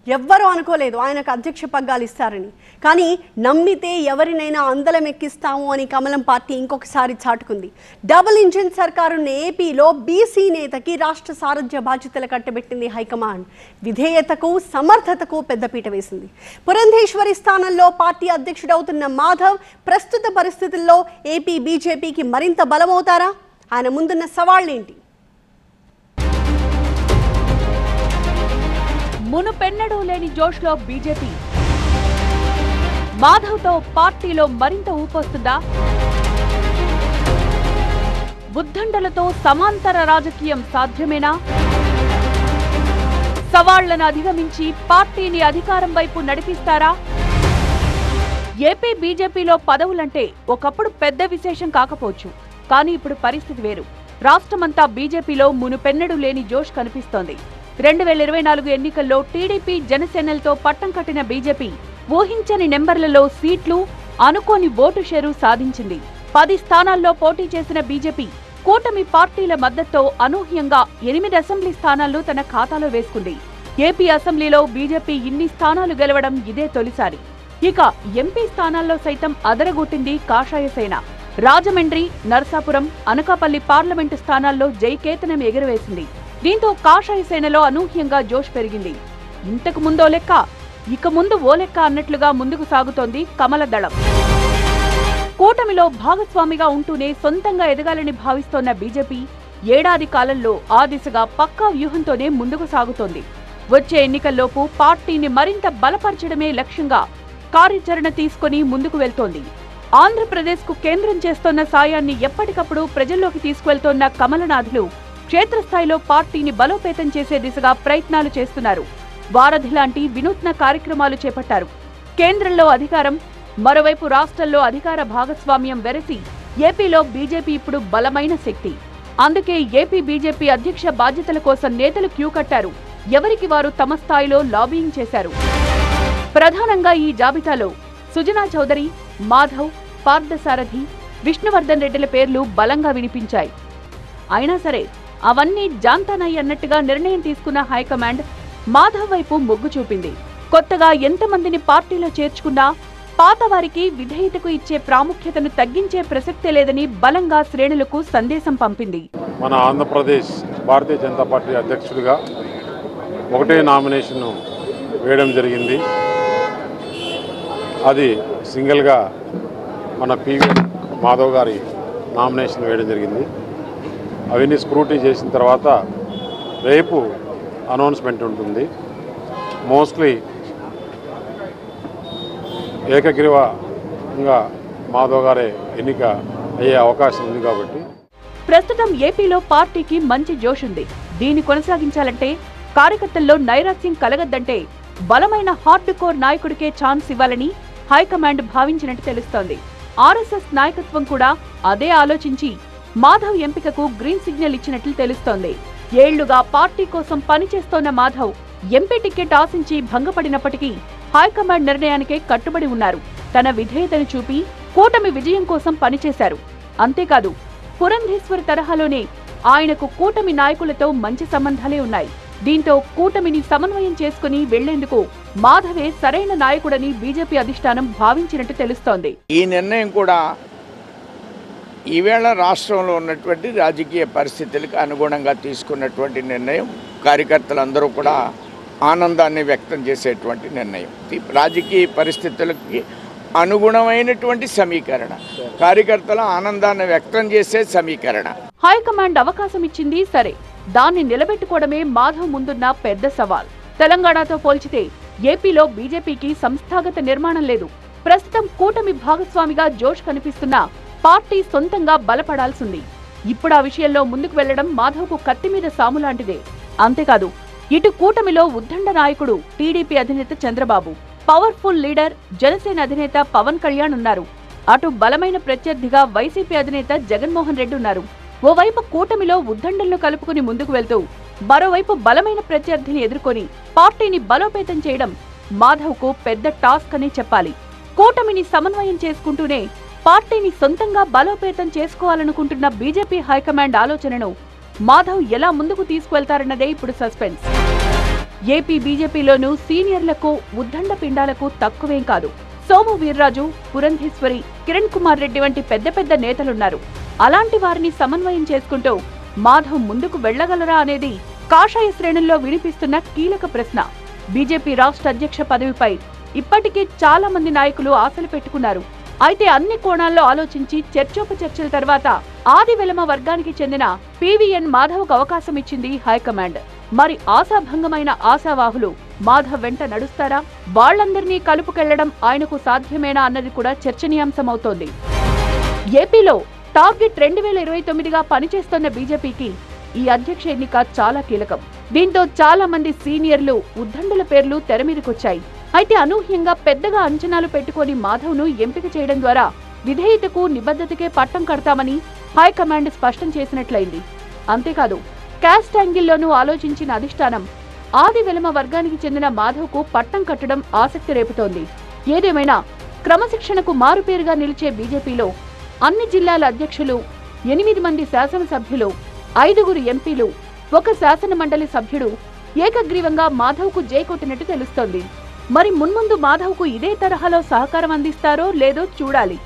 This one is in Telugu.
ఎవ్వరూ అనుకోలేదు ఆయనకు అధ్యక్ష పగ్గాలు ఇస్తారని. కానీ నమ్మితే ఎవరినైనా అందలం ఎక్కిస్తాము అని కమలం పార్టీ ఇంకొకసారి చాటుకుంది. డబుల్ ఇంజిన్ సర్కారున్న ఏపీలో బీసీ నేతకి రాష్ట్ర సారథ్య బాధ్యతలు కట్టబెట్టింది హైకమాండ్. విధేయతకు సమర్థతకు పెద్దపీట వేసింది. పురంధేశ్వరి స్థానంలో పార్టీ అధ్యక్షుడవుతున్న మాధవ్ ప్రస్తుత పరిస్థితుల్లో ఏపీ బీజేపీకి మరింత బలమవుతారా? ఆయన ముందున్న సవాళ్లేంటి? మునుపెన్నడూ లేని జోష్లో బీజేపీ. మాధవ్తో పార్టీలో మరింత ఊపొస్తుందా? ఉద్దండలతో సమాంతర రాజకీయం సాధ్యమేనా? సవాళ్లను అధిగమించి పార్టీని అధికారం వైపు నడిపిస్తారా? ఏపీ బీజేపీలో పదవులంటే ఒకప్పుడు పెద్ద విశేషం కాకపోవచ్చు. కానీ ఇప్పుడు పరిస్థితి వేరు. రాష్ట్రమంతా బీజేపీలో మునుపెన్నడూ లేని జోష్ కనిపిస్తోంది. 2024 ఎన్నికల్లో టీడీపీ జనసేనలతో పట్టం కట్టిన బీజేపీ ఊహించని నెంబర్లలో సీట్లు, అనుకోని ఓటు షేరు సాధించింది. 10 స్థానాల్లో పోటీ చేసిన బీజేపీ కూటమి పార్టీల మద్దతుతో అనూహ్యంగా 8 అసెంబ్లీ స్థానాలను తన ఖాతాలో వేసుకుంది. ఏపీ అసెంబ్లీలో బీజేపీ ఇన్ని స్థానాలు గెలవడం ఇదే తొలిసారి. ఇక ఎంపీ స్థానాల్లో సైతం అదరగొట్టింది కాషాయ సేన. రాజమండ్రి, నర్సాపురం, అనకాపల్లి పార్లమెంటు స్థానాల్లో జైకేతనం ఎగురవేసింది. దీంతో కాషాయ సేనలో అనూహ్యంగా జోష్ పెరిగింది. ఇంతకు ముందో లెక్క, ఇక ముందు ఓ లెక్క అన్నట్లుగా ముందుకు సాగుతోంది కమల దళం. కూటమిలో భాగస్వామిగా ఉంటూనే సొంతంగా ఎదగాలని భావిస్తోన్న బీజేపీ ఏడాది కాలంలో ఆ దిశగా పక్కా వ్యూహంతోనే ముందుకు సాగుతోంది. వచ్చే ఎన్నికల్లోపు పార్టీని మరింత బలపరచడమే లక్ష్యంగా కార్యాచరణ తీసుకుని ముందుకు వెళ్తోంది. ఆంధ్రప్రదేశ్కు కేంద్రం చేస్తోన్న సాయాన్ని ఎప్పటికప్పుడు ప్రజల్లోకి తీసుకువెళ్తోన్న కమలనాథులు క్షేత్రస్థాయిలో పార్టీని బలోపేతం చేసే దిశగా ప్రయత్నాలు చేస్తున్నారు. వారధి లాంటి వినూత్న కార్యక్రమాలు చేపట్టారు. కేంద్రంలో అధికారం, మరోవైపు రాష్ట్రంలో అధికార భాగస్వామ్యం వెరసి ఏపీలో బీజేపీ ఇప్పుడు బలమైన శక్తి. అందుకే ఏపీ బీజేపీ అధ్యక్ష బాధ్యతల కోసం నేతలు క్యూ కట్టారు. ఎవరికి వారు తమ స్థాయిలో లాబియింగ్ చేశారు. ప్రధానంగా ఈ జాబితాలో సుజనా చౌదరి, మాధవ్, పార్థసారథి, విష్ణువర్ధన్ రెడ్డిల పేర్లు బలంగా వినిపించాయి. అయినా సరే అవన్నీ జాంతానై అన్నట్టుగా నిర్ణయం తీసుకున్న హైకమాండ్ మాధవ్ వైపు మొగ్గు చూపింది. కొత్తగా ఎంతమందిని పార్టీలో చేర్చుకున్నా పాత వారికి విధేయతకు ఇచ్చే ప్రాముఖ్యతను తగ్గించే ప్రసక్తే లేదని బలంగా శ్రేణులకు సందేశం పంపింది. మన ఆంధ్రప్రదేశ్ భారతీయ జనతా పార్టీ అధ్యక్షుడిగా ఒకటే నామినేషన్ వేయడం జరిగింది. అది సింగిల్గా మన పివి మాధవ్ గారి నామినేషన్ వేయడం జరిగింది. అవన్నీ స్క్రూటీ చేసిన తర్వాత రేపు అనౌన్స్మెంట్ ఉంటుంది. మోస్ట్లీ ఏకగ్రీవంగా మాధవ్ గారే ఎన్నిక అయ్యే అవకాశం ఉంది. కాబట్టి ప్రస్తుతం ఏపీలో పార్టీకి మంచి జోష్ ఉంది. దీన్ని కొనసాగించాలంటే, కార్యకర్తల్లో నైరాశ్యం కలగద్దంటే బలమైన హార్డ్ కోర్ నాయకుడికే ఛాన్స్ ఇవ్వాలని హైకమాండ్ భావించినట్టు తెలుస్తోంది. ఆర్ఎస్ఎస్ నాయకత్వం కూడా అదే ఆలోచించి మాధవ్ ఎంపికకు గ్రీన్ సిగ్నల్ ఇచ్చినట్లు తెలుస్తోంది. ఏళ్లుగా పార్టీ కోసం పనిచేస్తోన్న మాధవ్ ఎంపీ టికెట్ ఆశించి భంగపడినప్పటికీ హైకమాండ్ నిర్ణయానికే కట్టుబడి ఉన్నారు. తన విధేయతను చూపి కూటమి విజయం కోసం పనిచేశారు. అంతేకాదు, పురంధేశ్వరి తరహాలోనే ఆయనకు కూటమి నాయకులతో మంచి సంబంధాలే ఉన్నాయి. దీంతో కూటమిని సమన్వయం చేసుకుని వెళ్లేందుకు మాధవే సరైన నాయకుడని బీజేపీ అధిష్టానం భావించినట్టు తెలుస్తోంది. ఈ నిర్ణయం కూడా ఈవేళ రాష్ట్రంలో ఉన్నటువంటి రాజకీయ పరిస్థితులకు అనుగుణంగా తీసుకున్నటువంటి నిర్ణయం. కార్యకర్తలందరూ కూడా ఆనందాన్ని వ్యక్తం చేసేటువంటి నిర్ణయం. రాజకీయ పరిస్థితులకి అనుగుణమైనటువంటి సమీకరణ, కార్యకర్తల ఆనందాన్ని వ్యక్తం చేసే సమీకరణ. హైకమాండ్ అవకాశం ఇచ్చింది సరే, దాన్ని నిలబెట్టుకోవడమే మాధవ్ ముందున్న పెద్ద సవాల్. తెలంగాణతో పోల్చితే ఏపీలో బీజేపీకి సంస్థాగత నిర్మాణం లేదు. ప్రస్తుతం కూటమి భాగస్వామిగా జోష్ కనిపిస్తున్న పార్టీ సొంతంగా బలపడాల్సింది. ఇప్పుడు ఆ విషయంలో ముందుకు వెళ్లడం మాధవ్కు కత్తి మీద సాము లాంటిదే. అంతేకాదు, ఇటు కూటమిలో ఉద్దండ నాయకుడు టీడీపీ అధినేత చంద్రబాబు, పవర్ఫుల్ లీడర్ జనసేన అధినేత పవన్ కళ్యాణ్ ఉన్నారు. అటు బలమైన ప్రత్యర్థిగా వైసీపీ అధినేత జగన్మోహన్ రెడ్డి ఉన్నారు. ఓవైపు కూటమిలో ఉద్దండలను కలుపుకుని ముందుకు వెళ్తూ, మరోవైపు బలమైన ప్రత్యర్థిని ఎదుర్కొని పార్టీని బలోపేతం చేయడం మాధవ్కు పెద్ద టాస్క్ అని చెప్పాలి. కూటమిని సమన్వయం చేసుకుంటూనే పార్టీని సొంతంగా బలోపేతం చేసుకోవాలనుకుంటున్న బీజేపీ హైకమాండ్ ఆలోచనను మాధవ్ ఎలా ముందుకు తీసుకువెళ్తారన్నదే ఇప్పుడు సస్పెన్స్. ఏపీ బీజేపీలోనూ సీనియర్లకు ఉద్దండ పిండాలకు తక్కువేం కాదు. సోము వీర్రాజు, పురంధేశ్వరి, కిరణ్ కుమార్ రెడ్డి వంటి పెద్ద పెద్ద నేతలున్నారు. అలాంటి వారిని సమన్వయం చేసుకుంటూ మాధవ్ ముందుకు వెళ్లగలరా అనేది కాషాయ శ్రేణుల్లో వినిపిస్తున్న కీలక ప్రశ్న. బీజేపీ రాష్ట్ర అధ్యక్ష పదవిపై ఇప్పటికే చాలా మంది నాయకులు ఆశలు పెట్టుకున్నారు. అయితే అన్ని కోణాల్లో ఆలోచించి చర్చోపచర్చల తర్వాత ఆది వెలమ వర్గానికి చెందిన పీవీఎన్ మాధవ్కు అవకాశం ఇచ్చింది హైకమాండ్. మరి ఆశాభంగమైన ఆశావాహులు మాధవ్ వెంట నడుస్తారా? వాళ్లందరినీ కలుపుకెళ్లడం ఆయనకు సాధ్యమేనా అన్నది కూడా చర్చనీయాంశమవుతోంది. ఏపీలో టార్గెట్ 2029గా పనిచేస్తోన్న బీజేపీకి ఈ అధ్యక్ష ఎన్నిక చాలా కీలకం. దీంతో చాలా మంది సీనియర్లు, ఉద్దండుల పేర్లు తెరమీదకొచ్చాయి. అయితే అనూహ్యంగా పెద్దగా అంచనాలు పెట్టుకుని మాధవ్ను ఎంపిక చేయడం ద్వారా విధేయతకు, నిబద్ధతకే పట్టం కడతామని హైకమాండ్ స్పష్టం చేసినట్లయింది. అంతేకాదు, క్యాస్ట్ యాంగిల్లోనూ ఆలోచించిన అధిష్టానం ఆది వెలమ వర్గానికి చెందిన మాధవ్కు పట్టం కట్టడం ఆసక్తి రేపుతోంది. ఏదేమైనా క్రమశిక్షణకు మారుపేరుగా నిలిచే బీజేపీలో అన్ని జిల్లాల అధ్యక్షులు, 8 మంది శాసనసభ్యులు, 5 ఎంపీలు, 1 శాసన మండలి సభ్యుడు ఏకగ్రీవంగా మాధవ్కు జైకొట్టినట్టు తెలుస్తోంది. మరి మున్ముందు మాధవ్కు ఇదే తరహాలో సహకారం అందిస్తారో లేదో చూడాలి.